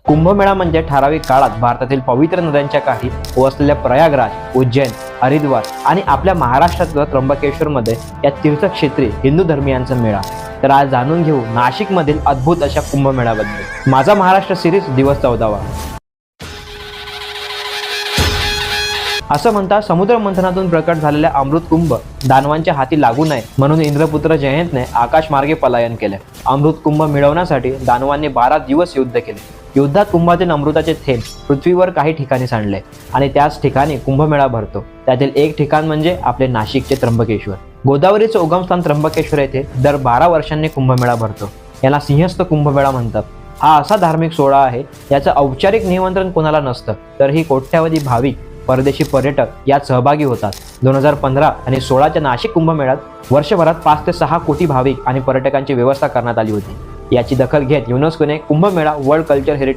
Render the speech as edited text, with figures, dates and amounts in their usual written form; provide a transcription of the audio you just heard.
कुंभमेळा म्हणजे ठराविक काळात भारतातील पवित्र नद्यांच्या काठी वसलेल्या प्रयागराज, उज्जैन, हरिद्वार आणि आपल्या महाराष्ट्रातल्या त्र्यंबकेश्वरमध्ये या तीर्थक्षेत्री हिंदू धर्मियांचा मेळा. तर आज जाणून घेऊ नाशिकमधील अद्भुत अशा कुंभमेळ्याबद्दल. माझा महाराष्ट्र सिरीज दिवस 14वा. असं म्हणता समुद्र मंथनातून प्रकट झालेल्या अमृत कुंभ दानवांच्या हाती लागू नये म्हणून इंद्रपुत्र जयंतने आकाशमार्गे पलायन केले. अमृत कुंभ मिळवण्यासाठी दानवांनी 12 दिवस युद्ध केले. युद्धात कुंभातील अमृताचे थेंब पृथ्वीवर काही ठिकाणी सांडले आणि त्याच ठिकाणी कुंभमेळा भरतो. त्यातील एक ठिकाण म्हणजे आपले नाशिकचे त्र्यंबकेश्वर. गोदावरीचे उगमस्थान त्र्यंबकेश्वर येथे दर 12 वर्षांनी कुंभमेळा भरतो. याला सिंहस्थ कुंभमेळा म्हणतात. हा असा धार्मिक सोहळा आहे याचं औपचारिक निमंत्रण कोणाला नसतं, तरीही कोट्यावधी भाविक, परदेशी पर्यटक यात सहभागी होतात. 2015 आणि 16च्या नाशिक कुंभमेळ्यात वर्षभरात 5 ते 6 कोटी भाविक आणि पर्यटकांची व्यवस्था करण्यात आली होती. याची दखल घेत युनेस्कोने कुंभमेळा वर्ल्ड कल्चर हेरिटेज